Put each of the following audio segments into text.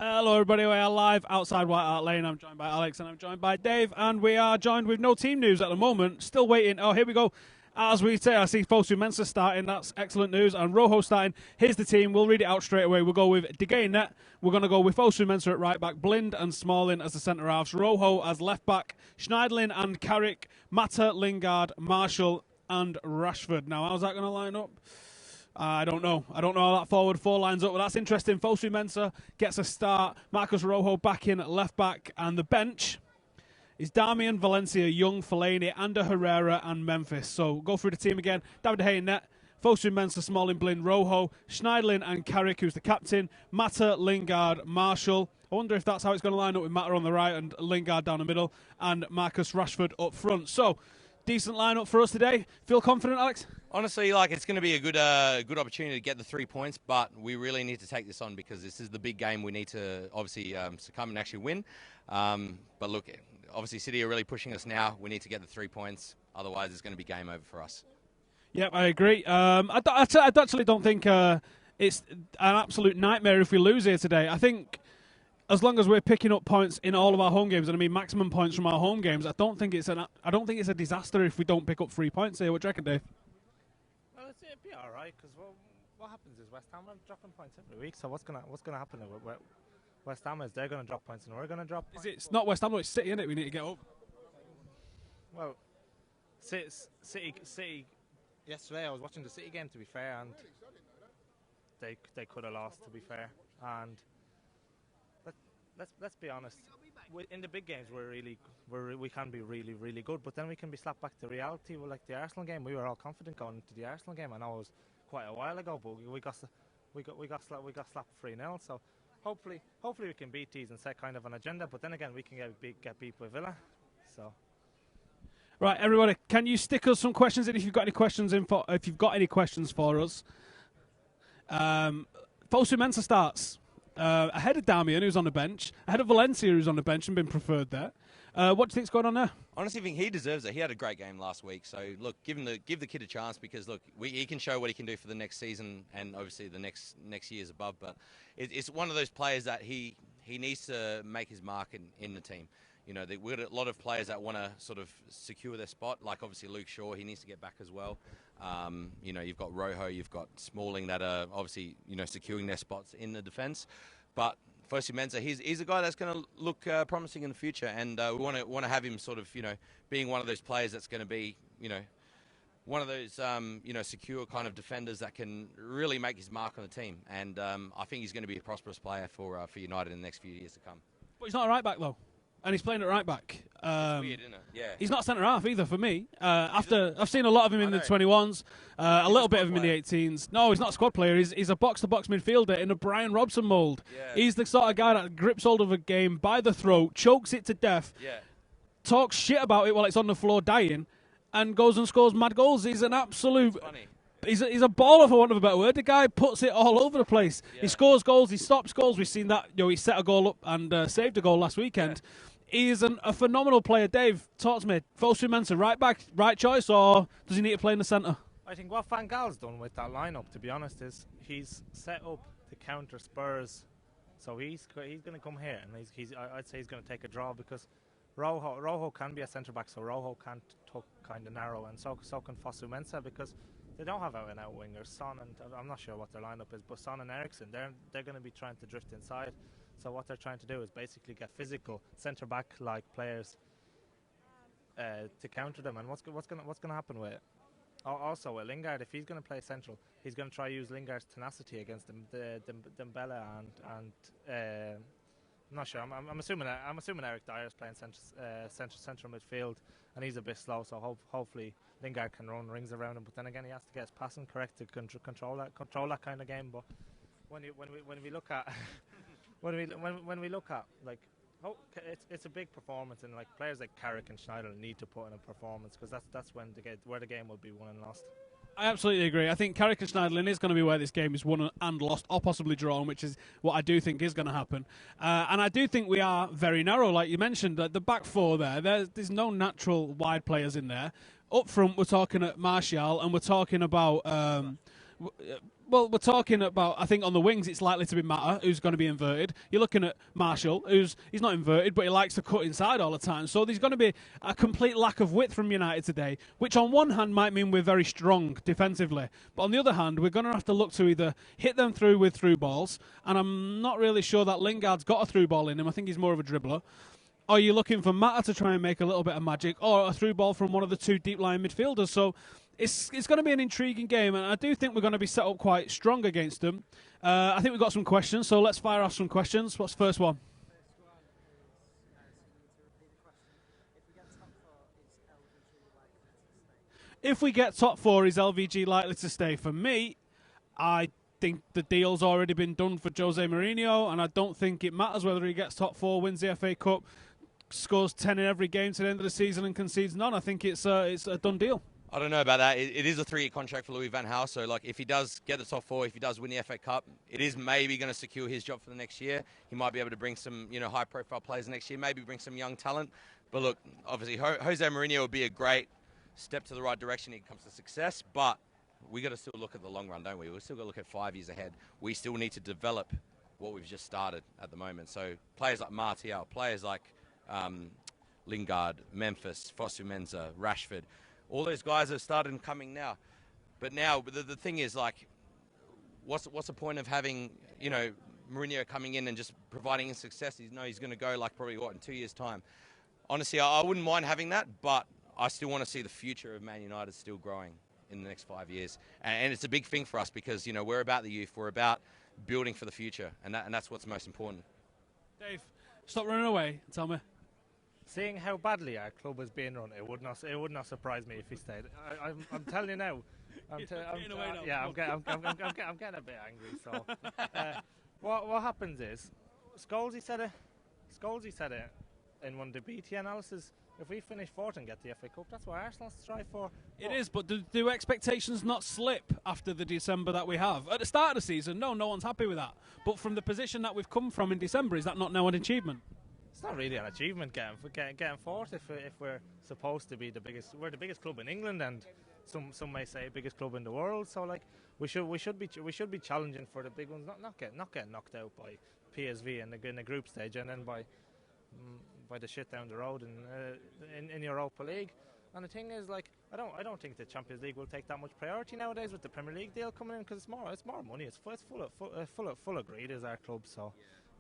Hello everybody, we are live outside White Hart Lane. I'm joined by Alex and I'm joined by Dave, and we are joined with no team news at the moment. Still waiting. Oh, here we go. As we say, I see FullTimeDEVILS starting. That's excellent news. And Rojo starting. Here's the team. We'll read it out straight away. We'll go with De Gea in net. We're going to go with FullTimeDEVILS at right back, Blind and Smalling as the centre halves, Rojo as left back, Schneiderlin and Carrick, Mata, Lingard, Marshall and Rashford. Now, how's that going to line up? I don't know. I don't know how that forward four lines up, but that's interesting. FullTimeDEVILS gets a start. Marcus Rojo back in at left back, and the bench is Darmian, Valencia, Young, Fellaini, Ander Herrera, and Memphis. So go through the team again. David De Gea in net. FullTimeDEVILS, Smalling, Blind, Rojo, Schneiderlin and Carrick, who's the captain. Mata, Lingard, Marshall. I wonder if that's how it's going to line up with Mata on the right and Lingard down the middle, and Marcus Rashford up front. So, decent lineup for us today. Feel confident, Alex? Honestly, it's going to be a good opportunity to get the 3 points, but we really need to take this on because this is the big game. We need to obviously succumb and actually win. But look, obviously City are really pushing us now. We need to get the 3 points, otherwise it's going to be game over for us. Yep, I agree. I actually don't think it's an absolute nightmare if we lose here today. I think as long as we're picking up points in all of our home games, and I mean maximum points from our home games, I don't think it's a disaster if we don't pick up 3 points here. What do you reckon, Dave? Well, it'd be all right because what happens is West Ham are dropping points every week. So what's gonna happen? West Ham is they're gonna drop points and we're gonna drop points. It's not West Ham, it's City, isn't it? We need to get up. Well, City. Yesterday I was watching the City game, to be fair, and they could have lost, to be fair. And let's be honest. In the big games, we can be really good, but then we can be slapped back to reality. Well, like the Arsenal game, we were all confident going into the Arsenal game. I know it was quite a while ago, but we got slapped 3-0. So hopefully we can beat these and set kind of an agenda. But then again, we can get beat by Villa. So. Right, everybody, can you stick us some questions in if you've got any questions for us? FullTimeDEVILS starts. Ahead of Darmian, who's on the bench, ahead of Valencia, who's on the bench and been preferred there. What do you think's going on there? Honestly, I think he deserves it. He had a great game last week. So, look, give the kid a chance because, look, he can show what he can do for the next season and obviously the next years above. But it's one of those players that he needs to make his mark in the team. You know, we've got a lot of players that want to sort of secure their spot, like obviously Luke Shaw, he needs to get back as well. You know, you've got Rojo, you've got Smalling that are obviously, you know, securing their spots in the defence. But FullTimeDEVILS, he's a guy that's going to look promising in the future, and we want to have him sort of, you know, being one of those players that's going to be, you know, one of those, you know, secure kind of defenders that can really make his mark on the team. And I think he's going to be a prosperous player for United in the next few years to come. But he's not a right back though. And he's playing at right back. It's weird, isn't it? Yeah. He's not centre half either for me. After I've seen a lot of him in the 21s, a little bit of him in the 18s. No, he's not a squad player. He's a box-to-box midfielder in a Brian Robson mould. Yeah. He's the sort of guy that grips hold of a game by the throat, chokes it to death, talks shit about it while it's on the floor dying, and goes and scores mad goals. He's an absolute. He's a baller, for want of a better word. The guy puts it all over the place. Yeah. He scores goals. He stops goals. We've seen that. You know, he set a goal up and saved a goal last weekend. Yeah. He is a phenomenal player. Dave, talk to me. FullTimeDEVILS, right back, right choice, or does he need to play in the centre? I think what Van Gaal's done with that lineup, to be honest, is he's set up to counter Spurs. So he's going to come here, and I'd say he's going to take a draw because Rojo can be a centre back, so Rojo can't tuck kind of narrow, and so can FullTimeDEVILS because they don't have out-and-out wingers. Son and I'm not sure what their lineup is, but Son and Eriksen, they're going to be trying to drift inside. So what they're trying to do is basically get physical centre-back-like players to counter them. And what's going to happen with it? Also with Lingard, if he's going to play central, he's going to try to use Lingard's tenacity against Dembele and I'm not sure. I'm assuming Eric Dyer's playing central midfield, and he's a bit slow. So hopefully Lingard can run rings around him. But then again, he has to get his passing correct to control that kind of game. But when we look at when we look at like, it's a big performance, and like players like Carrick and Schneider need to put in a performance because that's when where the game will be won and lost. I absolutely agree. I think Carrick and Schneiderlin is going to be where this game is won and lost, or possibly drawn, which is what I do think is going to happen. And I do think we are very narrow, like you mentioned. The back four there's no natural wide players in there. Up front, we're talking at Martial, and we're talking about Well, we're talking about, I think on the wings it's likely to be Mata, who's going to be inverted. You're looking at Marshall, he's not inverted, but he likes to cut inside all the time. So there's going to be a complete lack of width from United today, which on one hand might mean we're very strong defensively. But on the other hand, we're going to have to look to either hit them through with through balls, and I'm not really sure that Lingard's got a through ball in him. I think he's more of a dribbler. Or you're looking for Mata to try and make a little bit of magic, or a through ball from one of the two deep-lying midfielders. So it's going to be an intriguing game, and I do think we're going to be set up quite strong against them. I think we've got some questions, so let's fire off some questions. What's the first one? If we get top four, is LVG likely to stay? For me, I think the deal's already been done for Jose Mourinho, and I don't think it matters whether he gets top four, wins the FA Cup, scores 10 in every game to the end of the season and concedes none. I think it's a done deal. I don't know about that. It is a 3-year contract for Louis van Gaal. So, like, if he does get the top four, if he does win the FA Cup, it is maybe going to secure his job for the next year. He might be able to bring some, high-profile players next year. Maybe bring some young talent. But look, obviously, Jose Mourinho would be a great step to the right direction when it comes to success. But we got to still look at the long run, don't we? We've still got to look at 5 years ahead. We still need to develop what we've just started at the moment. So players like Martial, players like Lingard, Memphis, Fosu-Mensah, Rashford. All those guys have started coming now. But now, the thing is, like, what's the point of having, Mourinho coming in and just providing success? He's going to go, like, probably, in 2 years' time. Honestly, I wouldn't mind having that, but I still want to see the future of Man United still growing in the next 5 years. And it's a big thing for us because, we're about the youth. We're about building for the future, and that's what's most important. Dave, stop running away. Tell me. Seeing how badly our club is being run, it would not surprise me if he stayed. I'm telling you now. I'm getting a bit angry. So, what happens is, Scholesy said it in one of the BT analysis. If we finish fourth and get the FA Cup, that's what Arsenal strive for. It is, but do expectations not slip after the December that we have? At the start of the season, no one's happy with that. But from the position that we've come from in December, is that not now an achievement? It's not really an achievement getting fourth if we're supposed to be the biggest. We're the biggest club in England, and some may say biggest club in the world. So, like, we should be challenging for the big ones, not getting knocked out by PSV in the group stage, and then by the shit down the road in Europa League. And the thing is, like, I don't think the Champions League will take that much priority nowadays with the Premier League deal coming in, because it's more money. It's full of greed is our club. So.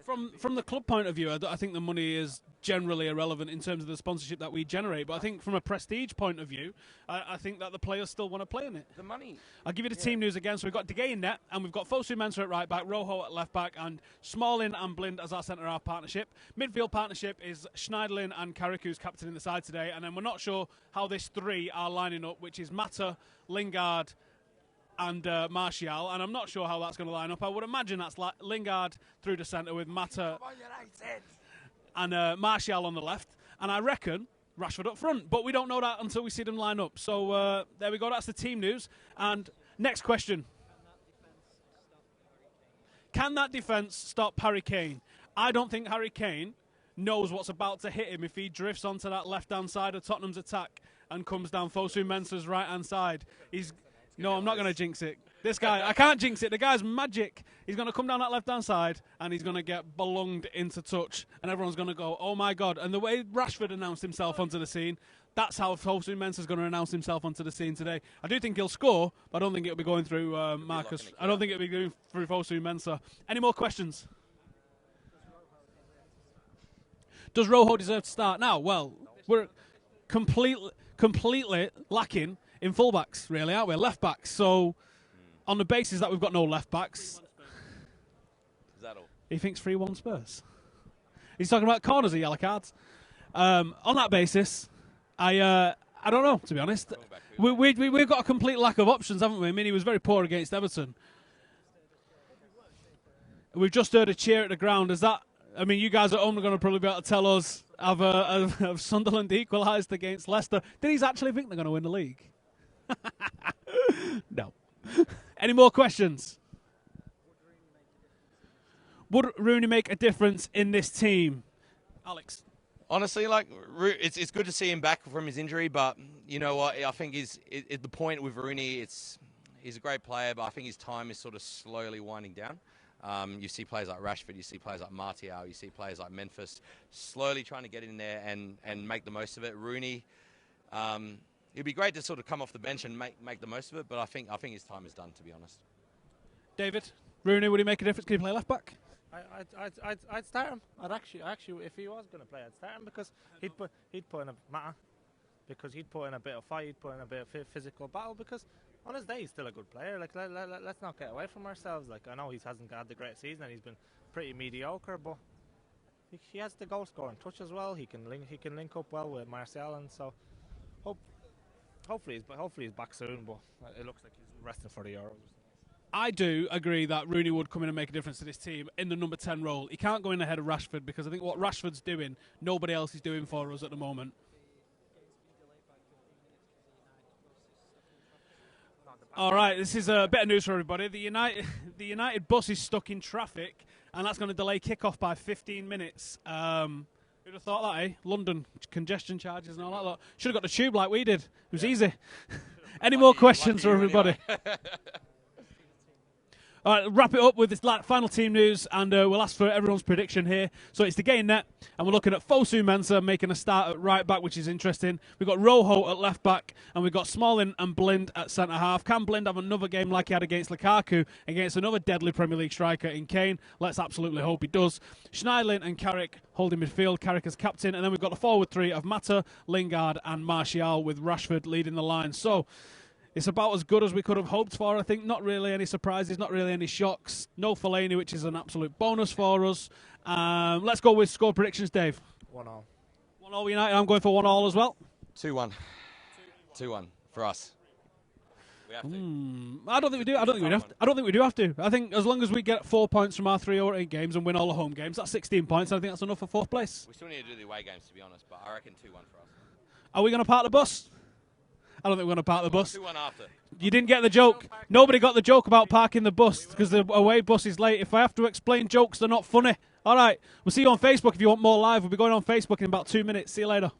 From the club point of view, I think the money is generally irrelevant in terms of the sponsorship that we generate. But I think from a prestige point of view, I think that the players still want to play in it. The money. I'll give you the team news again. So we've got De Gea in net, and we've got Fosu-Mensah at right back, Rojo at left back, and Smalling and Blind as our centre-half partnership. Midfield partnership is Schneiderlin and Carrick, who's captaining the side today. And then we're not sure how this three are lining up, which is Mata, Lingard, and Martial, and I'm not sure how that's going to line up. I would imagine that's Lingard through the centre with Mata and Martial on the left, and I reckon Rashford up front, but we don't know that until we see them line up. So there we go, that's the team news. And next question. Can that defence stop Harry Kane? I don't think Harry Kane knows what's about to hit him if he drifts onto that left-hand side of Tottenham's attack and comes down Fosu-Mensah's right-hand side. No, I'm not going to jinx it. This guy, I can't jinx it. The guy's magic. He's going to come down that left-hand side and he's going to get belonged into touch. And everyone's going to go, oh, my God. And the way Rashford announced himself onto the scene, that's how Fosu-Mensah's going to announce himself onto the scene today. I do think he'll score, but I don't think it'll be going through Marcus. I don't think it'll be going through Fosu-Mensah. Any more questions? Does Rojo deserve to start now? Well, we're completely lacking in fullbacks, really, aren't we? Left backs. So, on the basis that we've got no left backs, Is that all? he thinks 3-1 Spurs. He's talking about corners or yellow cards. On that basis, I don't know, to be honest. We've got a complete lack of options, haven't we? I mean, he was very poor against Everton. We've just heard a cheer at the ground. Is that? I mean, you guys at home are going to probably be able to tell us have Sunderland equalised against Leicester. Did he actually think they're going to win the league? No. Any more questions? Would Rooney make a difference in this team? Alex? Honestly, like, it's good to see him back from his injury, but you know what? I think the point with Rooney, He's a great player, but I think his time is sort of slowly winding down. You see players like Rashford, you see players like Martial, you see players like Memphis slowly trying to get in there and make the most of it. Rooney, it'd be great to sort of come off the bench and make the most of it, but I think his time is done, to be honest. David, Rooney, would he make a difference? Can he play left back? I'd start him. I'd actually, if he was going to play, I'd start him because he'd put in a matter, because he'd put in a bit of fight, he'd put in a bit of physical battle. Because on his day, he's still a good player. Like let's not get away from ourselves. Like I know he hasn't had the great season and he's been pretty mediocre, but he has the goal scoring touch as well. He can link up well with Martial, and so hopefully he's back soon. But it looks like he's resting for the Euros. I do agree that Rooney would come in and make a difference to this team in the number 10 role. He can't go in ahead of Rashford because I think what Rashford's doing, nobody else is doing for us at the moment. All right, this is a bit of news for everybody. The United bus is stuck in traffic, and that's going to delay kickoff by 15 minutes. Who'd have thought that, eh? London, congestion charges and all that lot. Should have got the tube like we did. It was easy. Any more questions for everybody? All right, wrap it up with this final team news, and we'll ask for everyone's prediction here. So it's the game net, and we're looking at Fosu Mensah making a start at right back, which is interesting. We've got Rojo at left back, and we've got Smalling and Blind at centre half. Can Blind have another game like he had against Lukaku, against another deadly Premier League striker in Kane? Let's absolutely hope he does. Schneiderlin and Carrick holding midfield, Carrick as captain, and then we've got the forward three of Mata, Lingard, and Martial, with Rashford leading the line. So it's about as good as we could have hoped for, I think. Not really any surprises, not really any shocks. No Fellaini, which is an absolute bonus for us. Let's go with score predictions, Dave. 1-1. 1-1 United. I'm going for 1-1 as well. 2-1. 2-1 for us. We have to. I don't think we do. I don't think we do have to. I think as long as we get 4 points from our 3 away games and win all the home games, that's 16 points. I think that's enough for 4th place. We still need to do the away games, to be honest, but I reckon 2-1 for us. Are we going to park the bus? I don't think we're going to park the bus. 2-1 after. You didn't get the joke. Nobody got the joke about parking the bus because the away bus is late. If I have to explain jokes, they're not funny. All right. We'll see you on Facebook if you want more live. We'll be going on Facebook in about 2 minutes. See you later.